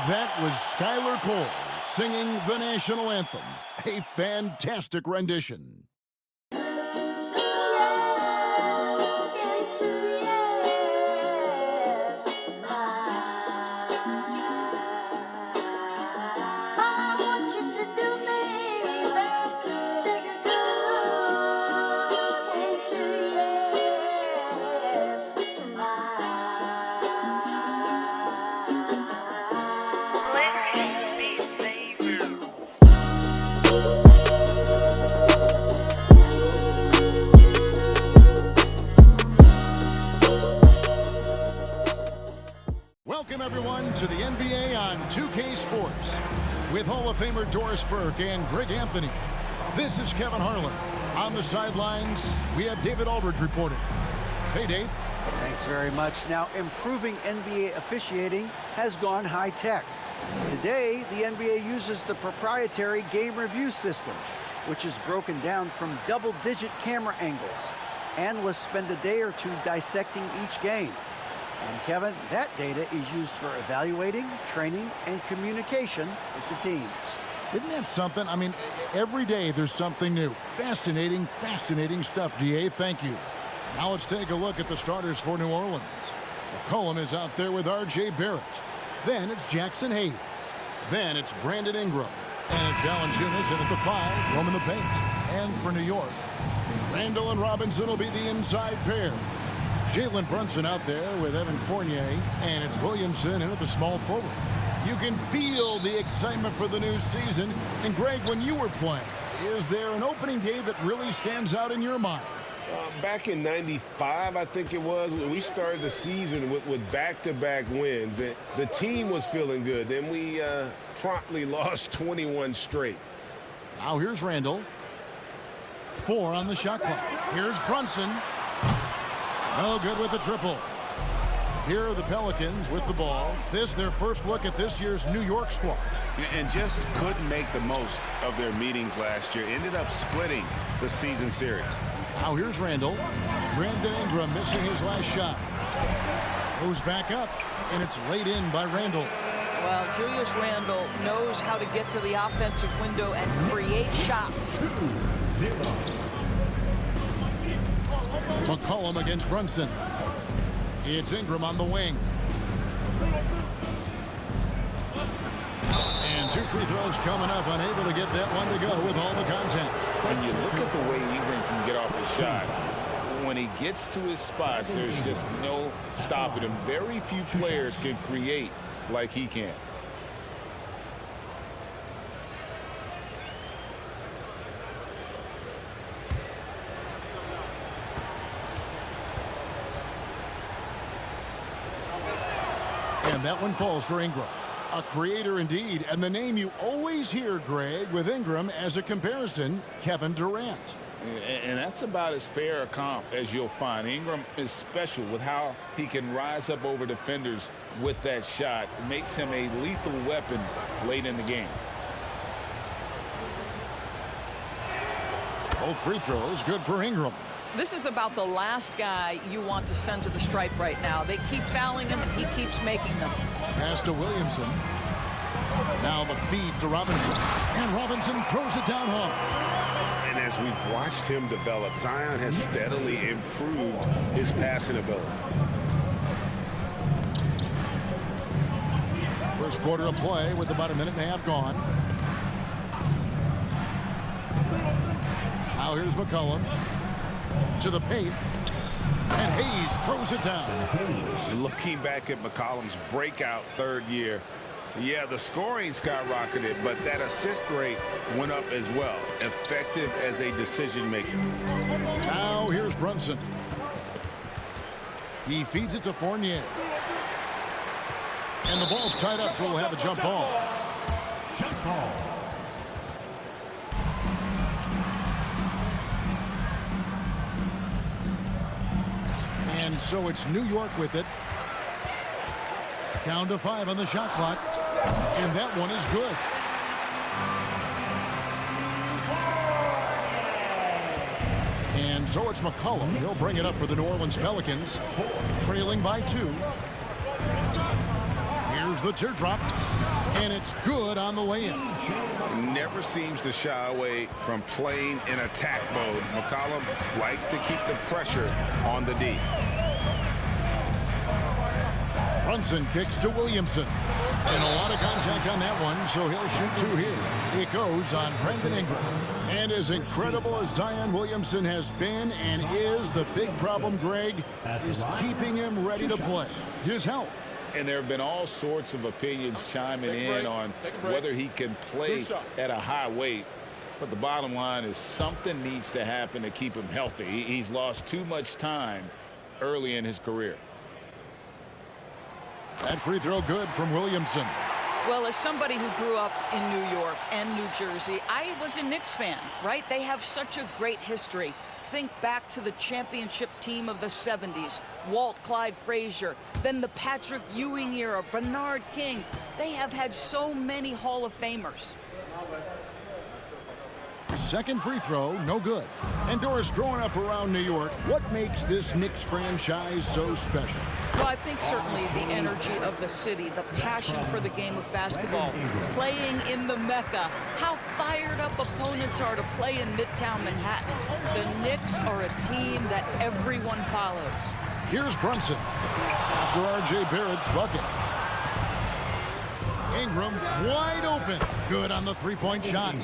That was Skylar Cole singing the national anthem. A fantastic rendition. Welcome, everyone, to the NBA on 2K Sports. With Hall of Famer Doris Burke and Greg Anthony, this is Kevin Harlan. On the sidelines, we have David Aldridge reporting. Hey, Dave. Thanks very much. Now, improving NBA officiating has gone high-tech. Today, the NBA uses the proprietary game review system, which is broken down from double-digit camera angles. Analysts spend a day or two dissecting each game. And Kevin, that data is used for evaluating, training, and communication with the teams. Isn't that something? I mean, every day there's something new. Fascinating, fascinating stuff, DA. Thank you. Now let's take a look at the starters for New Orleans. McCollum is out there with RJ Barrett. Then it's Jackson Hayes. Then it's Brandon Ingram. And it's Valanciunas in at the 5, roaming the paint. And for New York, Randall and Robinson will be the inside pair. Jalen Brunson out there with Evan Fournier, and it's Williamson in at the small forward. You can feel the excitement for the new season. And Greg, when you were playing, is there an opening day that really stands out in your mind? Back in '95, I think it was, when we started the season with back-to-back wins. The team was feeling good. Then we promptly lost 21 straight. Now here's Randall. 4 on the shot clock. Here's Brunson. No good with the triple. Here are the Pelicans with the ball. This their first look at this year's New York squad. And just couldn't make the most of their meetings last year. Ended up splitting the season series. Now here's Randall. Brandon Ingram missing his last shot. Goes back up, and it's laid in by Randall. Well, Julius Randle knows how to get to the offensive window and create shots. 2-0. McCollum against Brunson. It's Ingram on the wing. And 2 free throws coming up, unable to get that one to go with all the contact. When you look at the way Ingram can get off his shot, when he gets to his spots, there's just no stopping him. Very few players can create like he can. And that one falls for Ingram. A creator indeed, and the name you always hear, Greg, with Ingram as a comparison, Kevin Durant. And that's about as fair a comp as you'll find. Ingram is special with how he can rise up over defenders with that shot. It makes him a lethal weapon late in the game. Both free throws good for Ingram. This is about the last guy you want to send to the stripe right now. They keep fouling him, and he keeps making them. Pass to Williamson. Now the feed to Robinson. And Robinson throws it down hard. And as we've watched him develop, Zion has steadily improved his passing ability. First quarter of play with about a minute and a half gone. Now here's McCollum. To the paint, and Hayes throws it down. Looking back at McCollum's breakout third year, yeah, the scoring skyrocketed, but that assist rate went up as well. Effective as a decision maker. Now here's Brunson. He feeds it to Fournier. And the ball's tied up, so we'll have a jump ball. Jump ball. And so it's New York with it. Count to 5 on the shot clock. And that one is good. And so it's McCollum. He'll bring it up for the New Orleans Pelicans. Trailing by 2. Here's Here's the teardrop, and it's good on the layup. Never seems to shy away from playing in attack mode. McCollum likes to keep the pressure on the D. Brunson kicks to Williamson. And a lot of contact on that one, so he'll shoot 2 here. It goes on Brandon Ingram. And as incredible as Zion Williamson has been and is, the big problem, Greg, is keeping him ready to play. His health. And there have been all sorts of opinions chiming in on whether he can play at a high weight. But the bottom line is something needs to happen to keep him healthy. He's lost too much time early in his career. That free throw good from Williamson. Well, as somebody who grew up in New York and New Jersey, I was a Knicks fan, right? They have such a great history. Think back to the championship team of the 70s, Walt Clyde Frazier, then the Patrick Ewing era, Bernard King. They have had so many Hall of Famers. Second free throw, no good. And Doris, growing up around New York, what makes this Knicks franchise so special? Well, I think certainly the energy of the city, the passion for the game of basketball, playing in the Mecca, how fired up opponents are to play in Midtown Manhattan. The Knicks are a team that everyone follows. Here's Brunson after RJ Barrett's bucket. Ingram wide open. Good on the three-point shot.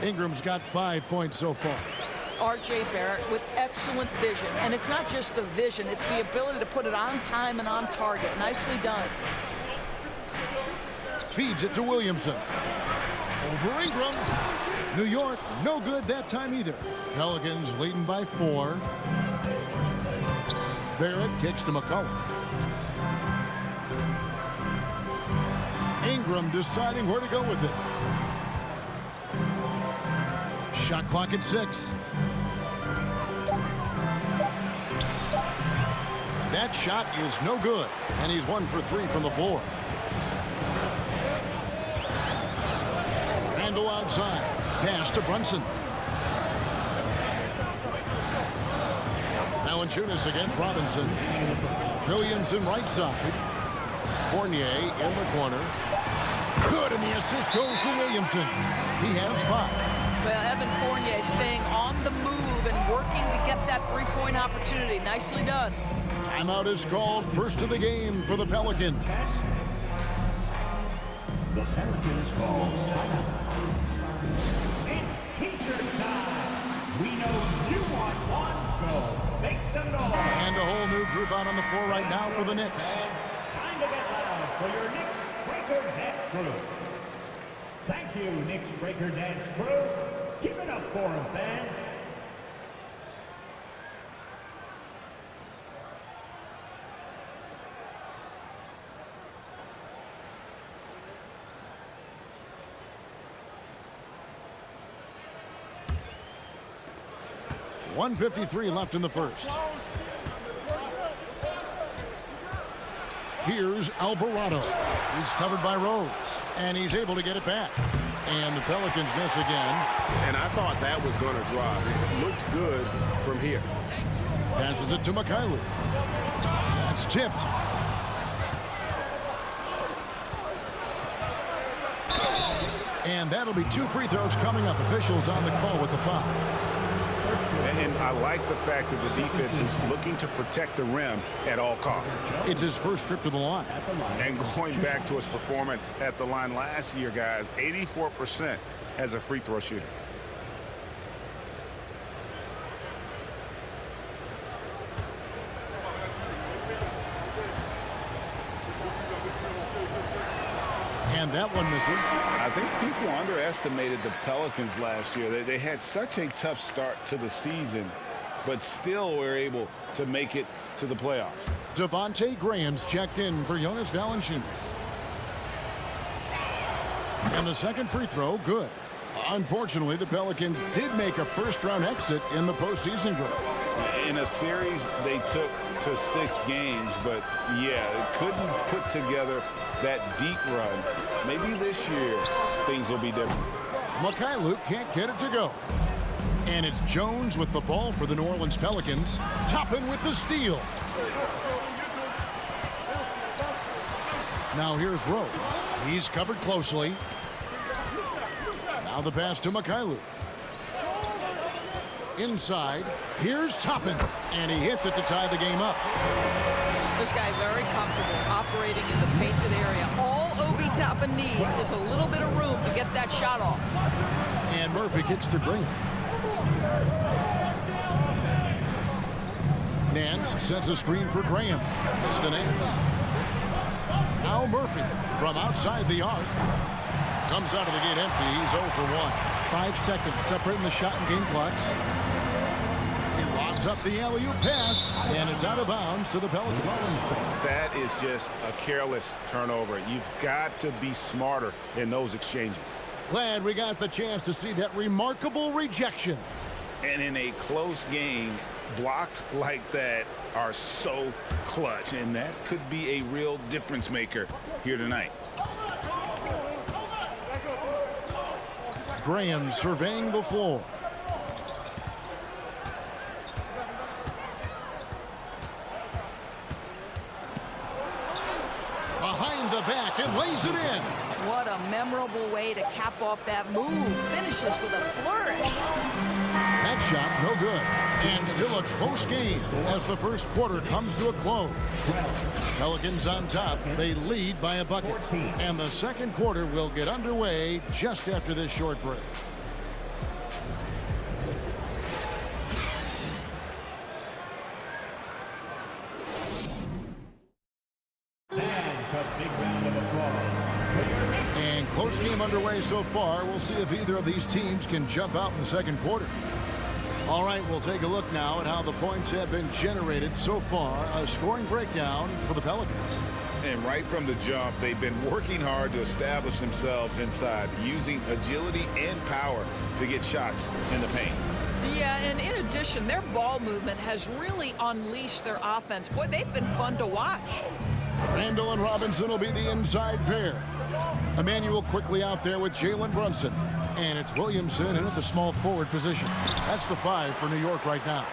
Ingram's got 5 points so far. RJ Barrett with excellent vision. And it's not just the vision, it's the ability to put it on time and on target. Nicely done. Feeds it to Williamson. Over Ingram. New York, no good that time either. Pelicans leading by 4. Barrett kicks to McCollum. Ingram deciding where to go with it. Shot clock at 6. That shot is no good, and he's 1 for 3 from the floor. Randall outside. Pass to Brunson. Valanciunas against Robinson. Williamson right side. Fournier in the corner. Good, and the assist goes to Williamson. He has 5. Well, Evan Fournier staying on the move and working to get that three-point opportunity. Nicely done. Timeout is called. First of the game for the Pelicans. The Pelicans call timeout. It's T-shirt time. We know you want one, so make some noise. And a whole new group out on the floor right now for the Knicks. Time to get loud for your Knicks Breaker Dance Crew. Thank you, Knicks Breaker Dance Crew. Give it up for them, fans. .153 left in the first. Here's Alvarado. He's covered by Rose, and he's able to get it back. And the Pelicans miss again. And I thought that was going to drop. It looked good from here. Passes it to Mikhailuk. That's tipped. And that'll be 2 free throws coming up. Officials on the call with the foul. And I like the fact that the defense is looking to protect the rim at all costs. It's his first trip to the line. And going back to his performance at the line last year, guys, 84% as a free throw shooter. And that one misses. I think people underestimated the Pelicans last year. They had such a tough start to the season, but still were able to make it to the playoffs. Devontae Graham's checked in for Jonas Valanciunas. And the second free throw, good. Unfortunately, the Pelicans did make a first-round exit in the postseason group. In a series, they took to 6 games, but yeah, couldn't put together that deep run. Maybe this year, things will be different. Mikhailuk can't get it to go. And it's Jones with the ball for the New Orleans Pelicans. Toppin with the steal. Now here's Rose. He's covered closely. Now the pass to Mikhailuk. Inside, here's Toppin, and he hits it to tie the game up. This guy very comfortable operating in the painted area. All Obi Toppin needs is a little bit of room to get that shot off. And Murphy kicks to Green. Nance sends a screen for Graham. It's to Nance. Now Murphy from outside the arc. Comes out of the gate empty. He's 0 for 1. 5 seconds separating the shot and game clocks. He lobs up the alley-oop pass, and it's out of bounds to the Pelicans. That is just a careless turnover. You've got to be smarter in those exchanges. Glad we got the chance to see that remarkable rejection. And in a close game, blocks like that are so clutch, and that could be a real difference maker here tonight. Graham surveying the floor. Behind the back and lays it in. What a memorable way to cap off that move. Finishes with a flourish. That shot no good. And still a close game as the first quarter comes to a close. Pelicans on top. They lead by a bucket. And the second quarter will get underway just after this short break. And close game underway so far. We'll see if either of these teams can jump out in the second quarter. All right, we'll take a look now at how the points have been generated so far. A scoring breakdown for the Pelicans. And right from the jump, they've been working hard to establish themselves inside, using agility and power to get shots in the paint. Yeah, and in addition, their ball movement has really unleashed their offense. Boy, they've been fun to watch. Randall and Robinson will be the inside pair. Emmanuel quickly out there with Jalen Brunson. And it's Williamson in at the small forward position. That's the 5 for New York right now.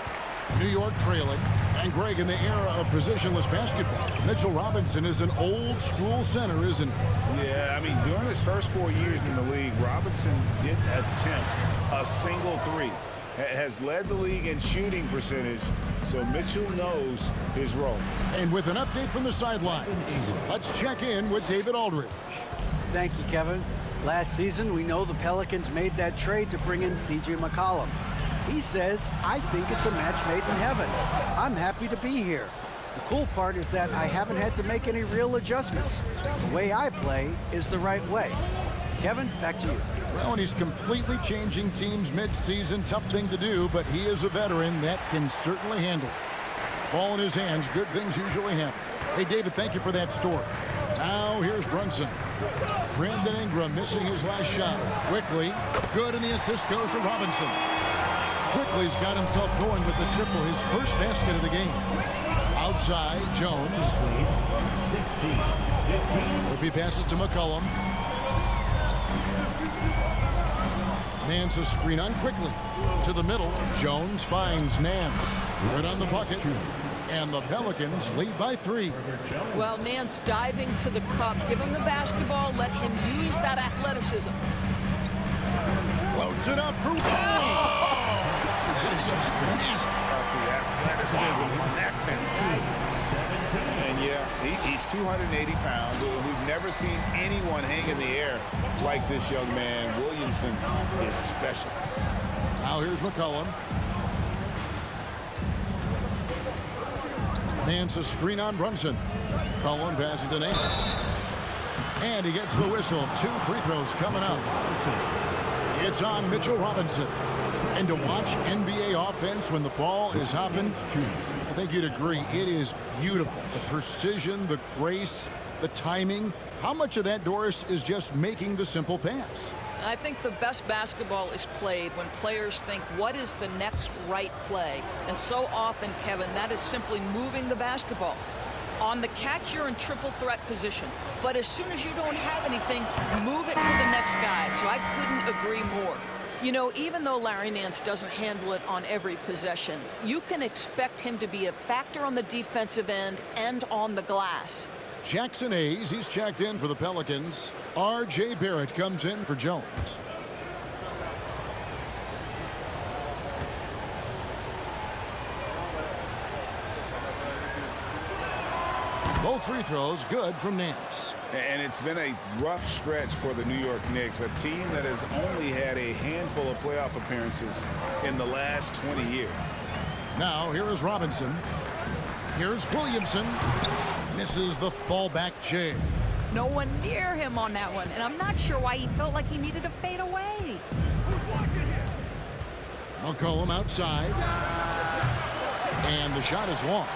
New York trailing. And Greg, in the era of positionless basketball, Mitchell Robinson is an old school center, isn't he? Yeah, I mean, during his first 4 years in the league, Robinson didn't attempt a single three. Has led the league in shooting percentage, so Mitchell knows his role. And with an update from the sideline, let's check in with David Aldridge. Thank you, Kevin. Last season, we know the Pelicans made that trade to bring in C.J. McCollum. He says, I think it's a match made in heaven. I'm happy to be here. The cool part is that I haven't had to make any real adjustments. The way I play is the right way. Kevin, back to you. Well, and he's completely changing teams mid-season. Tough thing to do, but he is a veteran that can certainly handle it. Ball in his hands, good things usually happen. Hey, David, thank you for that story. Now here's Brunson. Brandon Ingram missing his last shot. Quickly, good, and the assist goes to Robinson. Quickly's got himself going with the triple, his first basket of the game. Outside, Jones. Murphy passes to McCollum. Nance a screen on quickly. To the middle, Jones finds Nance. Good on the bucket. And the Pelicans lead by 3. Well, Nance diving to the cup. Give him the basketball. Let him use that athleticism. Floats it up for that is just nasty. The athleticism on that finish. And yeah, he's 280 pounds. We've never seen anyone hang in the air like this young man. Williamson is special. Now here's McCollum. Nance a screen on Brunson. McCollum passes to Nance. And he gets the whistle. 2 free throws coming up. It's on Mitchell Robinson. And to watch NBA offense when the ball is hopping, I think you'd agree, it is beautiful. The precision, the grace, the timing. How much of that, Doris, is just making the simple pass? I think the best basketball is played when players think, what is the next right play? And so often, Kevin, that is simply moving the basketball. On the catch, you're in triple threat position. But as soon as you don't have anything, move it to the next guy. So I couldn't agree more. You know, even though Larry Nance doesn't handle it on every possession, you can expect him to be a factor on the defensive end and on the glass. Jackson Hayes, he's checked in for the Pelicans. RJ Barrett comes in for Jones. Both free throws good from Nance. And it's been a rough stretch for the New York Knicks, a team that has only had a handful of playoff appearances in the last 20 years. Now here is Robinson. Here's Williamson. Misses the fallback jam. No one near him on that one, and I'm not sure why he felt like he needed to fade away. McCollum outside. And the shot is long.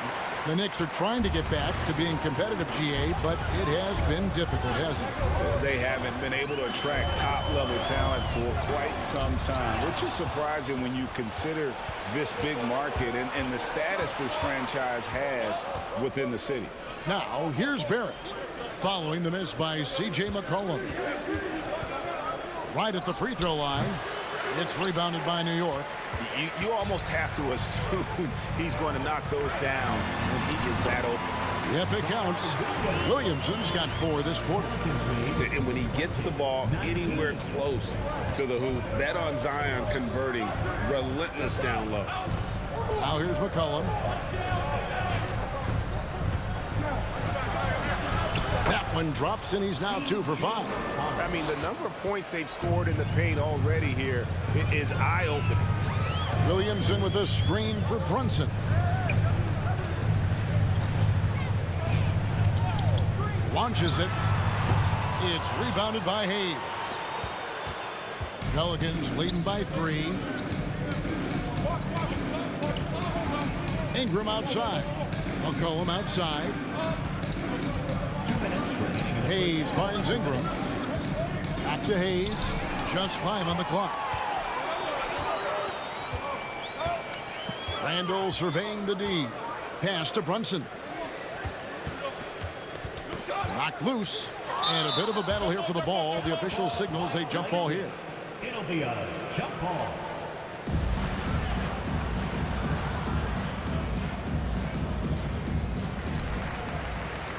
The Knicks are trying to get back to being competitive, GA, but it has been difficult, hasn't it? They haven't been able to attract top-level talent for quite some time, which is surprising when you consider this big market and the status this franchise has within the city. Now, here's Barrett, following the miss by C.J. McCollum. Right at the free throw line. It's rebounded by New York. You almost have to assume he's going to knock those down when he is that open. Yep, it counts. Williamson's got 4 this quarter. And when he gets the ball anywhere close to the hoop, bet on Zion converting, relentless down low. Now here's McCollum. That one drops, and he's now 2 for 5. I mean, the number of points they've scored in the paint already here is eye-opening. Williamson with a screen for Brunson. Launches it. It's rebounded by Hayes. Pelicans leading by 3. Ingram outside. McCollum outside. Hayes finds Ingram. Back to Hayes. Just 5 on the clock. Randall surveying the D. Pass to Brunson. Knocked loose. And a bit of a battle here for the ball. The official signals a jump ball here. It'll be a jump ball.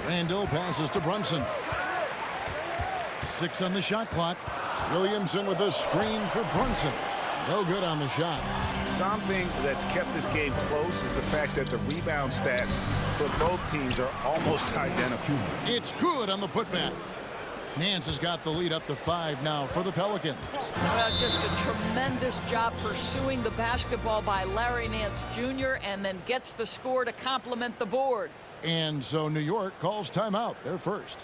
Randall passes to Brunson. 6 on the shot clock. Williamson with a screen for Brunson. No good on the shot. Something that's kept this game close is the fact that the rebound stats for both teams are almost identical. It's good on the putback. Nance has got the lead up to 5 now for the Pelicans. Well, just a tremendous job pursuing the basketball by Larry Nance Jr. and then gets the score to complement the board. And so New York calls timeout. They're first.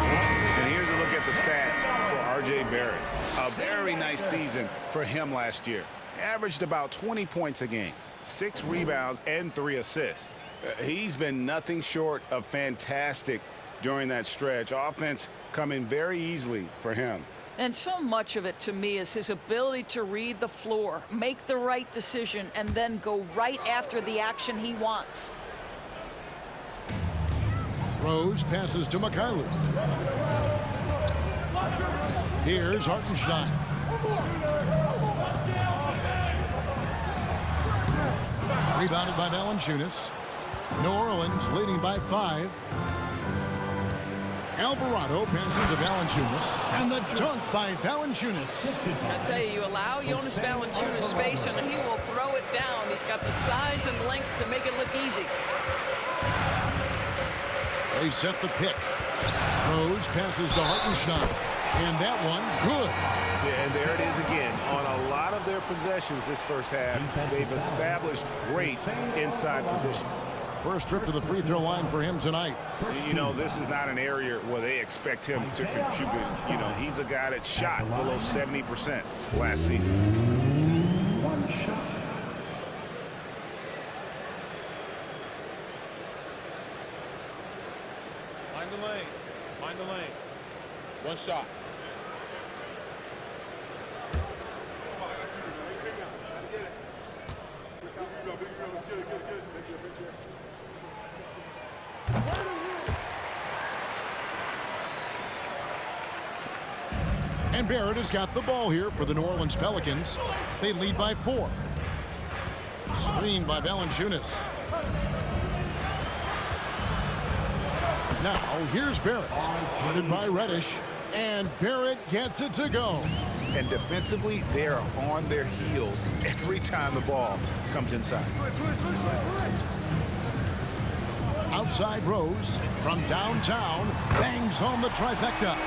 And here's a look at the stats for RJ Barrett. A very nice season for him last year. Averaged about 20 points a game, 6 rebounds, and 3 assists. He's been nothing short of fantastic during that stretch. Offense coming very easily for him. And so much of it, to me, is his ability to read the floor, make the right decision, and then go right after the action he wants. Rose passes to Mikhailuk. Here's Hartenstein. Rebounded by Valanciunas. New Orleans leading by 5. Alvarado passes to Valanciunas. And the dunk by Valanciunas. I tell you, you allow Jonas Valanciunas space, and he will throw it down. He's got the size and length to make it look easy. They set the pick. Rose passes to Hartenstein. And that one, good. Yeah, and there it is again. On a lot of their possessions this first half, they've established great inside position. First trip to the free throw line for him tonight. You know, this is not an area where they expect him to contribute. You know, he's a guy that shot below 70% last season. One shot. Mind the lanes. Mind the lanes. One shot. And Barrett has got the ball here for the New Orleans Pelicans. They lead by 4. Screen by Valanciunas. Now here's Barrett. Guarded by Reddish. And Barrett gets it to go. And defensively, they are on their heels every time the ball comes inside. Outside Rose from downtown bangs home the trifecta.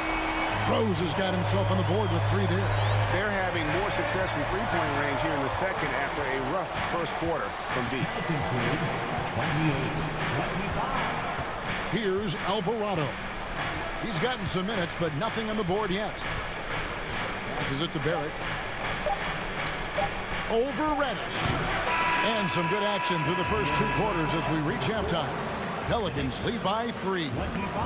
Rose has got himself on the board with 3 there. They're having more success from three-point range here in the second after a rough first quarter from deep. Here's Alvarado. He's gotten some minutes, but nothing on the board yet. Passes it to Barrett. Over Reddish. And some good action through the first 2 quarters as we reach halftime. Pelicans lead by 3.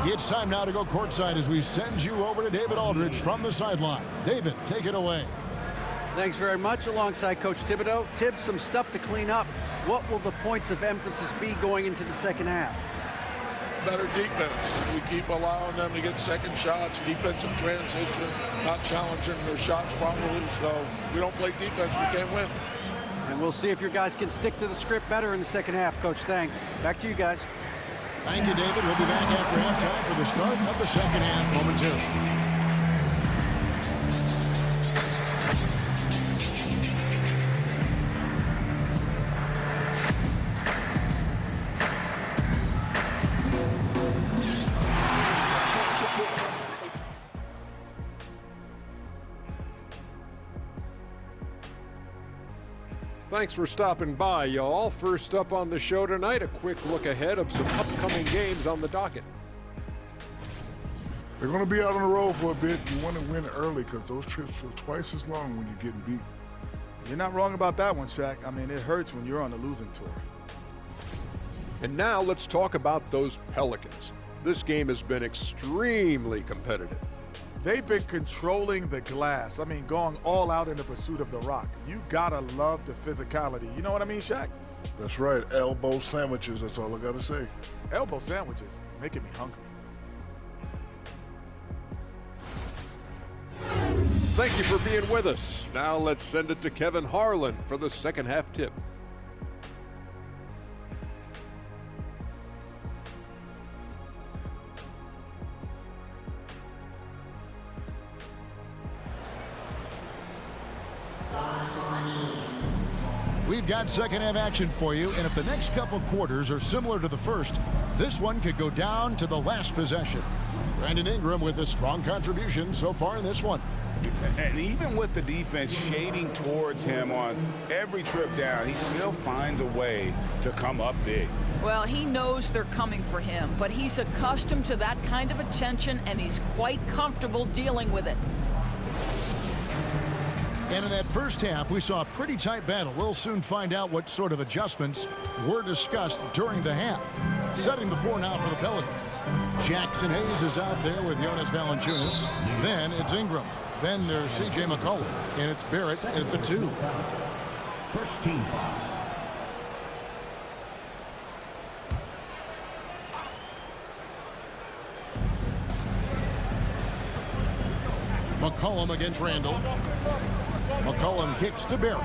It's time now to go courtside as we send you over to David Aldridge from the sideline. David, take it away. Thanks very much. Alongside Coach Thibodeau. Tibbs, some stuff to clean up. What will the points of emphasis be going into the second half? Better defense. We keep allowing them to get second shots, defensive transition, not challenging their shots properly. So we don't play defense, we can't win. And we'll see if your guys can stick to the script better in the second half, Coach. Thanks. Back to you guys. Thank you, David. We'll be back after halftime for the start of the second half momentarily. Thanks for stopping by, y'all. First up on the show tonight, a quick look ahead of some upcoming games on the docket. They're going to be out on the road for a bit. You want to win early because those trips feel twice as long when you're getting beat. You're not wrong about that one, Shaq. I mean, it hurts when you're on the losing tour. And now let's talk about those Pelicans. This game has been extremely competitive. They've been controlling the glass. I mean, going all out in the pursuit of the rock. You gotta love the physicality. You know what I mean, Shaq? That's right. Elbow sandwiches, that's all I got to say. Elbow sandwiches, making me hungry. Thank you for being with us. Now let's send it to Kevin Harlan for the second half tip. We've got second half action for you, and if the next couple quarters are similar to the first, this one could go down to the last possession. Brandon Ingram with a strong contribution so far in this one. And even with the defense shading towards him on every trip down, he still finds a way to come up big. Well, he knows they're coming for him, but he's accustomed to that kind of attention, and he's quite comfortable dealing with it. And in that first half, we saw a pretty tight battle. We'll soon find out what sort of adjustments were discussed during the half. Setting the floor now for the Pelicans. Jackson Hayes is out there with Jonas Valanciunas. Then it's Ingram. Then there's C.J. McCollum. And it's Barrett at the 2. First team foul. McCollum against Randall. McCollum kicks to Barrett.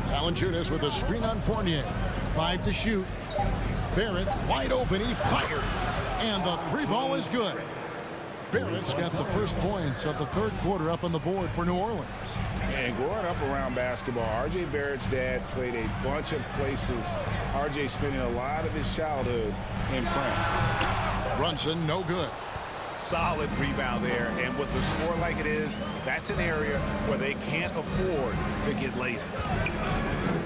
Valanciunas with a screen on Fournier. 5 to shoot. Barrett wide open. He fires. And the 3 ball is good. Barrett's got the first points of the third quarter up on the board for New Orleans. And growing up around basketball, RJ Barrett's dad played a bunch of places. RJ spending a lot of his childhood in France. Brunson, no good. Solid rebound there, and with the score like it is, that's an area where they can't afford to get lazy.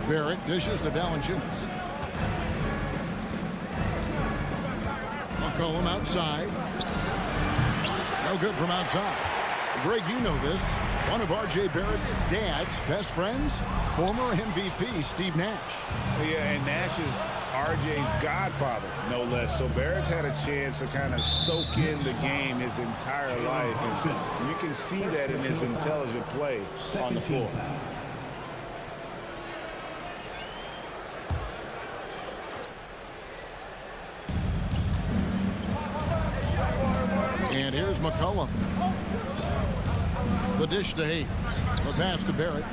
Barrett dishes to Valanciunas. McCollum outside. No good from outside. Greg, you know this. One of R.J. Barrett's dad's best friends, former MVP Steve Nash. Yeah, and Nash is RJ's godfather, no less. So Barrett's had a chance to kind of soak in the game his entire life. And you can see that in his intelligent play on the floor. And here's McCollum. The dish to Hayes. The pass to Barrett.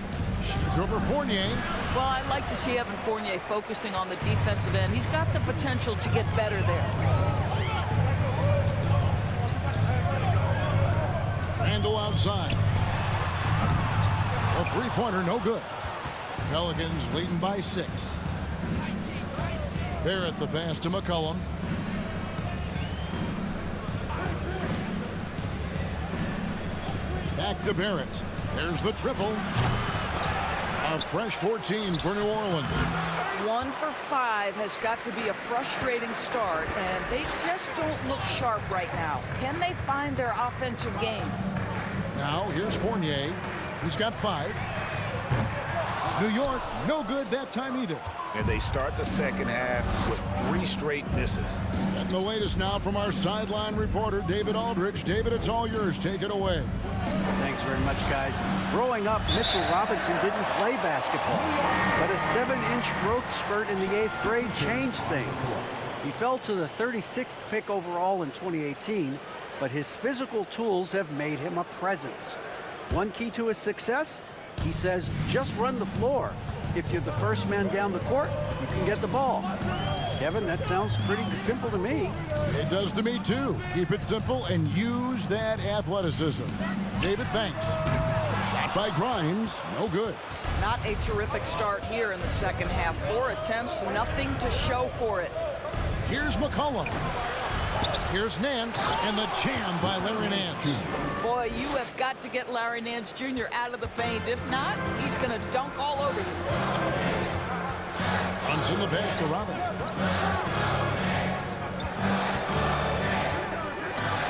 Shoots over Fournier. Well, I'd like to see Evan Fournier focusing on the defensive end. He's got the potential to get better there. Randall outside. A three-pointer, no good. Pelicans leading by 6. Barrett the pass to McCollum. Back to Barrett. There's the triple. A fresh 14 for New Orleans. 1 for 5 has got to be a frustrating start, and they just don't look sharp right now. Can they find their offensive game? Now here's Fournier. He's got 5. New York, no good that time either. And they start the second half with 3 straight misses. And the latest now from our sideline reporter, David Aldridge. David, it's all yours. Take it away. Thanks very much, guys. Growing up, Mitchell Robinson didn't play basketball, but a 7-inch growth spurt in the 8th grade changed things. He fell to the 36th pick overall in 2018, but his physical tools have made him a presence. One key to his success, he says, just run the floor. If you're the first man down the court, you can get the ball. Kevin, that sounds pretty simple to me. It does to me, too. Keep it simple and use that athleticism. David, thanks. Shot by Grimes, no good. Not a terrific start here in the second half. 4 attempts, nothing to show for it. Here's McCollum. Here's Nance, and the jam by Larry Nance. Boy, you have got to get Larry Nance Jr. out of the paint. If not, he's going to dunk all over you. Runs in the pass to Robinson.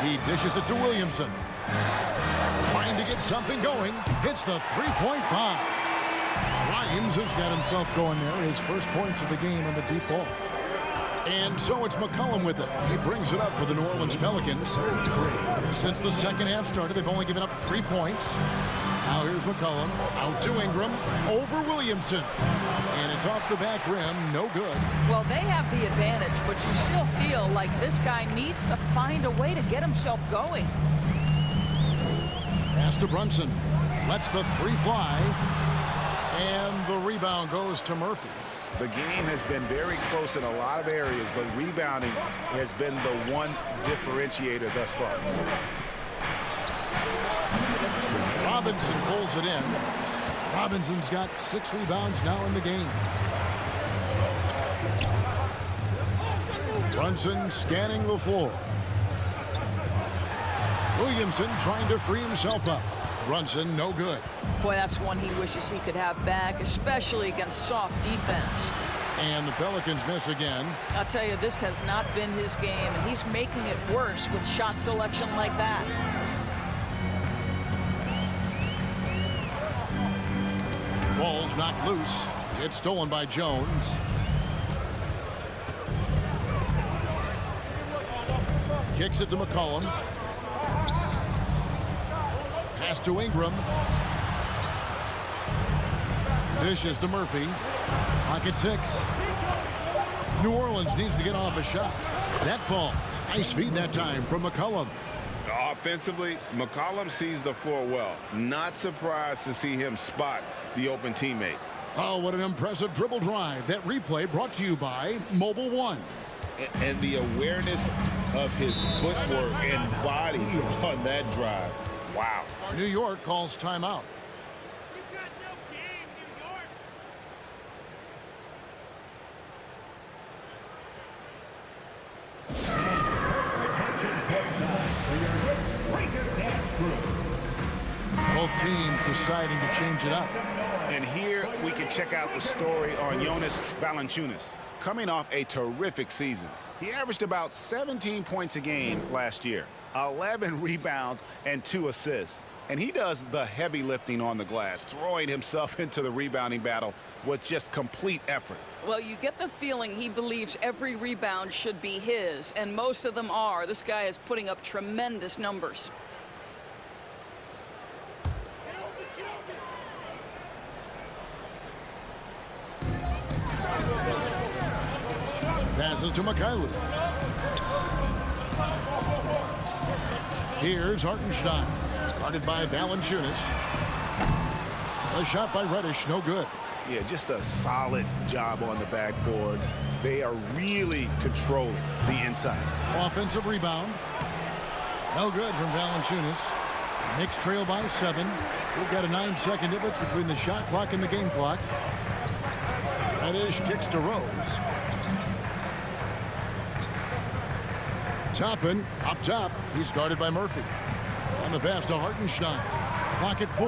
He dishes it to Williamson. Trying to get something going. Hits the three-point bomb. Grimes has got himself going there. His first points of the game on the deep ball. And so it's McCollum with it. He brings it up for the New Orleans Pelicans. Since the second half started, they've only given up 3 points. Now here's McCollum. Out to Ingram. Over Williamson. And it's off the back rim. No good. Well, they have the advantage, but you still feel like this guy needs to find a way to get himself going. Pass to Brunson. Lets the 3 fly. And the rebound goes to Murphy. The game has been very close in a lot of areas, but rebounding has been the one differentiator thus far. Robinson pulls it in. Robinson's got 6 rebounds now in the game. Brunson scanning the floor. Williamson trying to free himself up. Brunson, no good. Boy, that's one he wishes he could have back, especially against soft defense. And the Pelicans miss again. I'll tell you, this has not been his game, and he's making it worse with shot selection like that. Ball's not loose. It's stolen by Jones. Kicks it to McCollum. Pass to Ingram. Dishes to Murphy. Pocket 6. New Orleans needs to get off a shot. That falls. Nice feed that time from McCollum. Offensively, McCollum sees the floor well. Not surprised to see him spot the open teammate. Oh, what an impressive dribble drive. That replay brought to you by Mobile One. And the awareness of his footwork and body on that drive. Wow. New York calls timeout. Both teams deciding to change it up. And here we can check out the story on Jonas Valanciunas. Coming off a terrific season. He averaged about 17 points a game last year, 11 rebounds, and 2 assists. And he does the heavy lifting on the glass, throwing himself into the rebounding battle with just complete effort. Well, you get the feeling he believes every rebound should be his, and most of them are. This guy is putting up tremendous numbers. Passes to Mikhailuk. Here's Hartenstein. Guarded by Valanciunas. A shot by Reddish, no good. Yeah, just a solid job on the backboard. They are really controlling the inside. Offensive rebound. No good from Valanciunas. Knicks trail by 7. We've got a 9-second difference between the shot clock and the game clock. Reddish kicks to Rose. Toppin up top. He's guarded by Murphy. On the pass to Hartenstein. Clock at 4.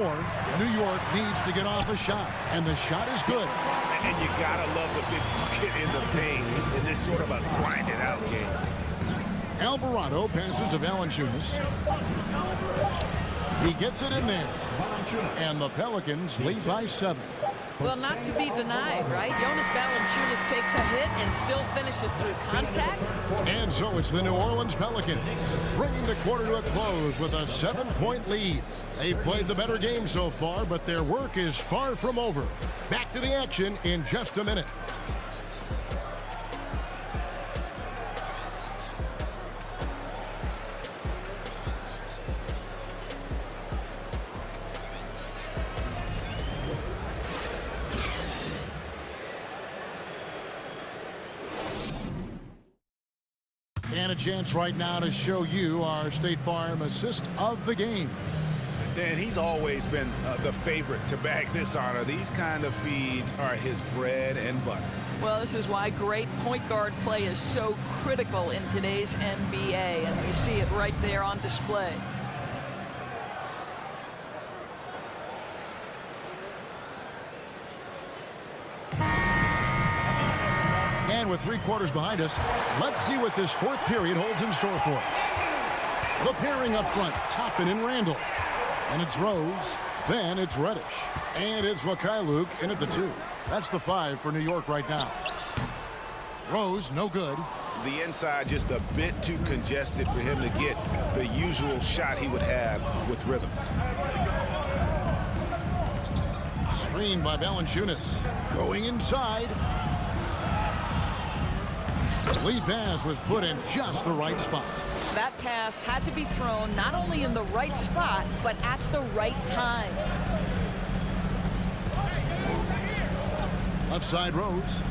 New York needs to get off a shot, and the shot is good. And you gotta love the big bucket in the paint in this sort of a grinded-out game. Alvarado passes to Valanciunas. He gets it in there, and the Pelicans lead by 7. Well, not to be denied, right? Jonas Valanciunas takes a hit and still finishes through contact. And so it's the New Orleans Pelicans bringing the quarter to a close with a 7-point lead. They've played the better game so far, but their work is far from over. Back to the action in just a minute. And a chance right now to show you our State Farm assist of the game. Dan, he's always been the favorite to bag this honor. These kind of feeds are his bread and butter. Well, this is why great point guard play is so critical in today's NBA, and you see it right there on display. And with 3 quarters behind us, let's see what this 4th period holds in store for us. The pairing up front, Toppin and Randall. And it's Rose, then it's Reddish. And it's Mikhailuk in at the 2. That's the 5 for New York right now. Rose, no good. The inside just a bit too congested for him to get the usual shot he would have with rhythm. Screened by Valanciunas. Going inside. Lead pass was put in just the right spot. That pass had to be thrown not only in the right spot, but at the right time. Left side Rose.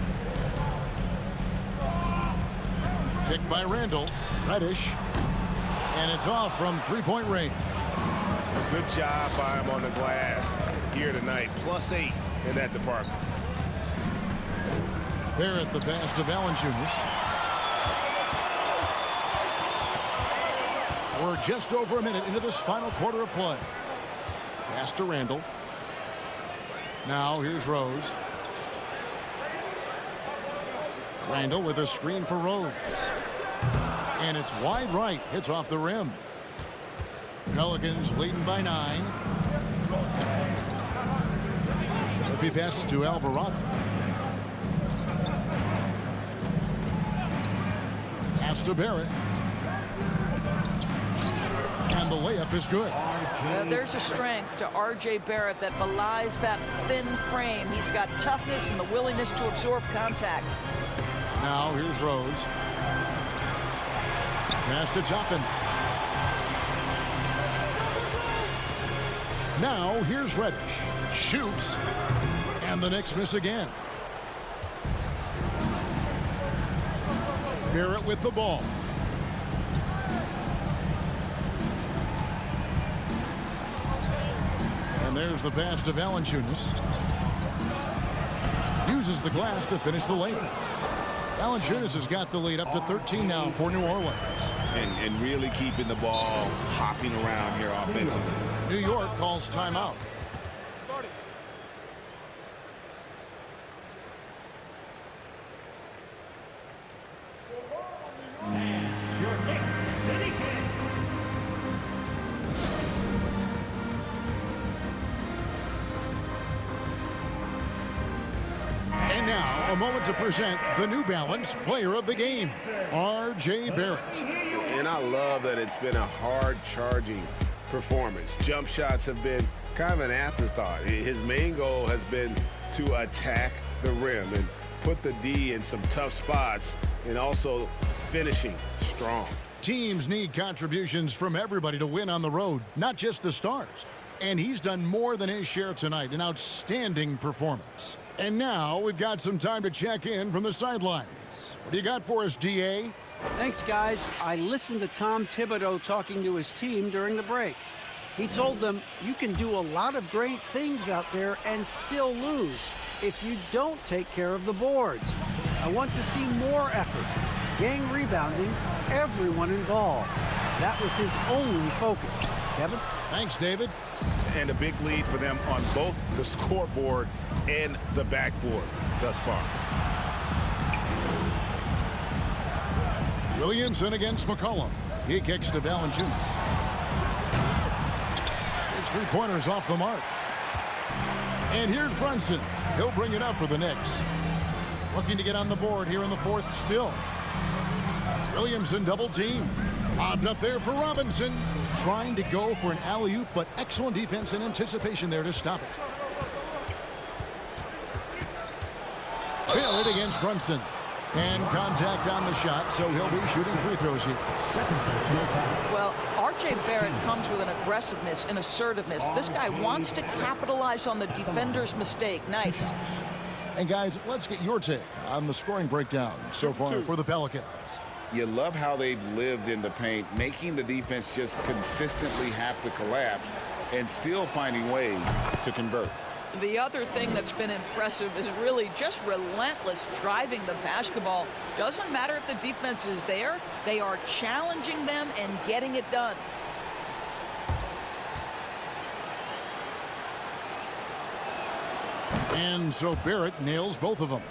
Picked by Randall. Reddish. And it's off from 3-point range. A good job by him on the glass here tonight. +8 in that department. Barrett the pass to Valanciunas. We're just over a minute into this final quarter of play. Pass to Randall. Now here's Rose. Randall with a screen for Rose. And it's wide right. Hits off the rim. Pelicans leading by 9. If he passes to Alvarado. Pass to Barrett. And the layup is good. There's a strength to RJ Barrett that belies that thin frame. He's got toughness and the willingness to absorb contact. Now here's Rose. Pass to Toppin. Now here's Reddish. Shoots. And the Knicks miss again. Barrett with the ball. And there's the pass to Valanciunas. Uses the glass to finish the layup. Valanciunas has got the lead up to 13 now for New Orleans. And really keeping the ball hopping around here offensively. New York calls timeout. And now, a moment to present the New Balance Player of the Game, RJ Barrett. And I love that it's been a hard-charging performance. Jump shots have been kind of an afterthought. His main goal has been to attack the rim and put the D in some tough spots and also finishing strong. Teams need contributions from everybody to win on the road, not just the stars. And he's done more than his share tonight, an outstanding performance. And now we've got some time to check in from the sidelines. What do you got for us, DA? Thanks, guys. I listened to Tom Thibodeau talking to his team during the break. He told them, you can do a lot of great things out there and still lose if you don't take care of the boards. I want to see more effort, gang rebounding, everyone involved. That was his only focus. Kevin? Thanks, David. And a big lead for them on both the scoreboard and the backboard thus far. Williamson against McCollum. He kicks to Valanciunas. His three-pointers off the mark. And here's Brunson. He'll bring it up for the Knicks. Looking to get on the board here in the fourth still. Williamson double team. Lobbed up there for Robinson. Trying to go for an alley-oop, but excellent defense and anticipation there to stop it. Barrett against Brunson. And contact on the shot, so he'll be shooting free throws here. Well, RJ Barrett comes with an aggressiveness and assertiveness. This guy wants to capitalize on the defender's mistake. Nice. And guys, let's get your take on the scoring breakdown so far for the Pelicans. You love how they've lived in the paint, making the defense just consistently have to collapse and still finding ways to convert. The other thing that's been impressive is really just relentless driving the basketball. Doesn't matter if the defense is there, they are challenging them and getting it done. And so Barrett nails both of them.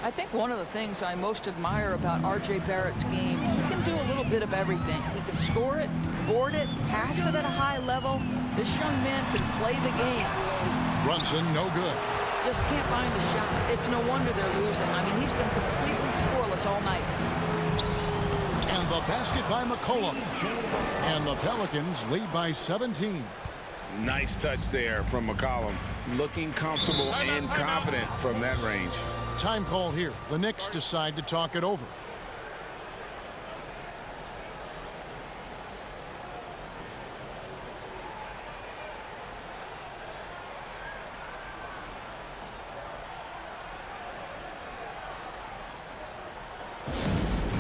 I think one of the things I most admire about RJ Barrett's game, he can do a little bit of everything. He can score it, board it, pass it at a high level. This young man can play the game. Brunson, no good. Just can't find a shot. It's no wonder they're losing. I mean, he's been completely scoreless all night. And the basket by McCollum. And the Pelicans lead by 17. Nice touch there from McCollum. Looking comfortable and confident from that range. Time call here. The Knicks decide to talk it over.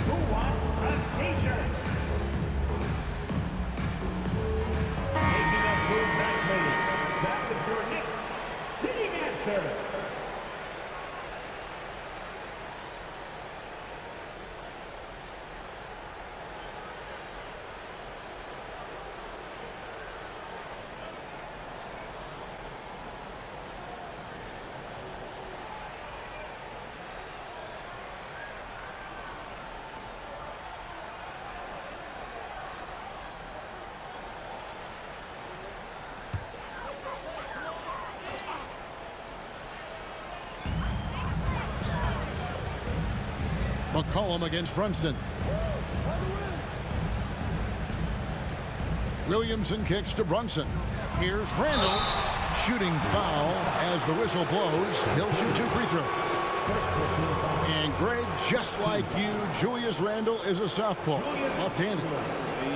Who wants a t-shirt? Making a move nightly. That is your Knicks sitting answer. McCollum against Brunson. Williamson kicks to Brunson. Here's Randall. Shooting foul as the whistle blows. He'll shoot two free throws. And Greg, just like you, Julius Randle is a southpaw, left-handed.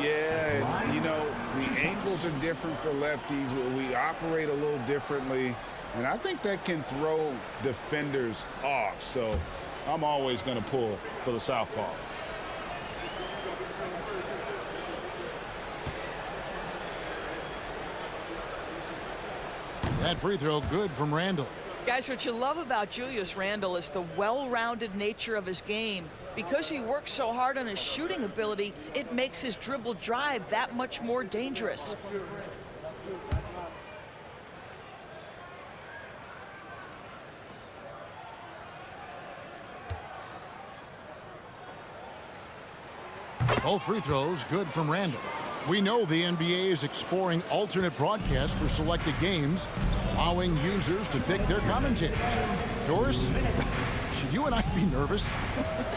Yeah, and, you know, the angles are different for lefties. We operate a little differently, and I think that can throw defenders off. So I'm always going to pull for the southpaw. That free throw good from Randle. Guys, what you love about Julius Randle is the well-rounded nature of his game. Because he works so hard on his shooting ability, it makes his dribble drive that much more dangerous. Both free throws good from Randle. We know the NBA is exploring alternate broadcasts for selected games, allowing users to pick their commentators. Doris, should you and I be nervous?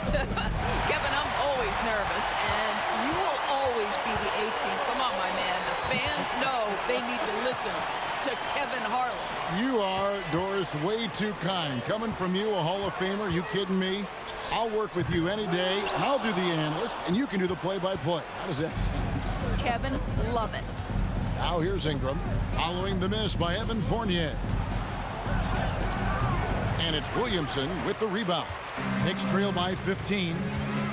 Kevin, I'm always nervous, and you will always be the A-team. Come on, my man. The fans know they need to listen to Kevin Harlan. You are, Doris, way too kind. Coming from you, a Hall of Famer, you kidding me? I'll work with you any day, and I'll do the analyst, and you can do the play-by-play. How does that sound? Kevin, love it. Now here's Ingram, following the miss by Evan Fournier. And it's Williamson with the rebound. Knicks trail by 15.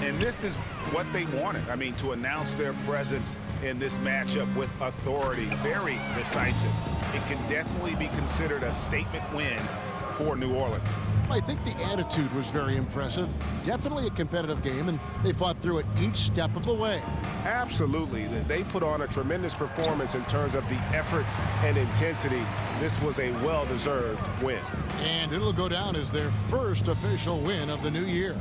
And this is what they wanted. I mean, to announce their presence in this matchup with authority, very decisive. It can definitely be considered a statement win for New Orleans. I think the attitude was very impressive. Definitely a competitive game, and they fought through it each step of the way. Absolutely. They put on a tremendous performance in terms of the effort and intensity. This was a well-deserved win. And it'll go down as their first official win of the new year.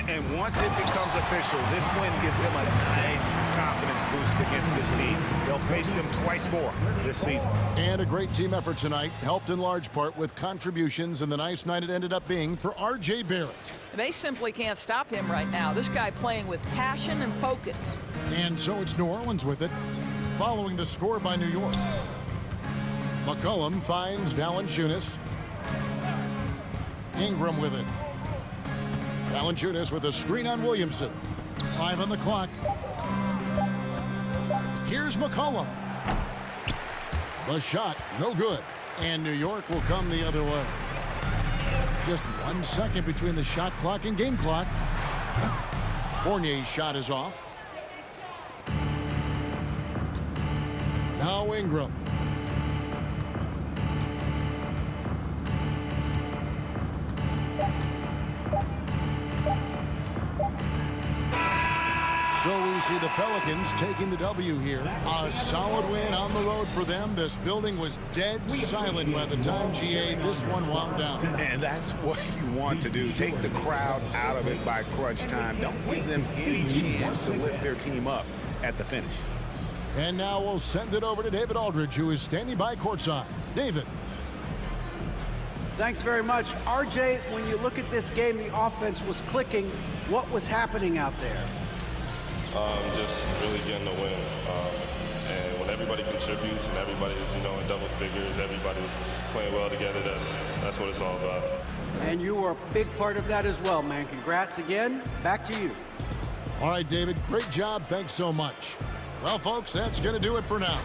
And once it becomes official, this win gives them a nice confidence boost against this team. They'll face them twice more this season. And a great team effort tonight, helped in large part with contributions, and the nice night it ended up being for RJ Barrett. They simply can't stop him right now. This guy playing with passion and focus. And so it's New Orleans with it, following the score by New York. McCollum finds Valanciunas. Ingram with it. Valanciunas with a screen on Williamson. 5 on the clock. Here's McCollum. The shot, no good. And New York will come the other way. Just 1 second between the shot clock and game clock. Fournier's shot is off. Now Ingram. So we see the Pelicans taking the W here. A solid win on the road for them. This building was dead silent by the time GA this one wound down. And that's what you want to do. Take the crowd out of it by crunch time. Don't give them any chance to lift their team up at the finish. And now we'll send it over to David Aldridge, who is standing by courtside. David. Thanks very much. RJ, when you look at this game, the offense was clicking. What was happening out there? Just really getting the win. And when everybody contributes and everybody's, in double figures, everybody's playing well together, that's what it's all about. And you were a big part of that as well, man. Congrats again. Back to you. All right, David, great job. Thanks so much. Well, folks, that's going to do it for now.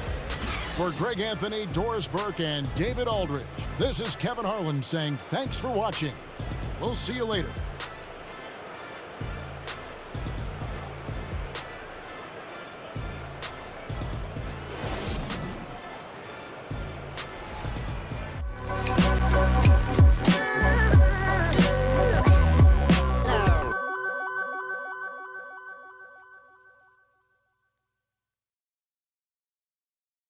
For Greg Anthony, Doris Burke, and David Aldridge, this is Kevin Harlan saying thanks for watching. We'll see you later.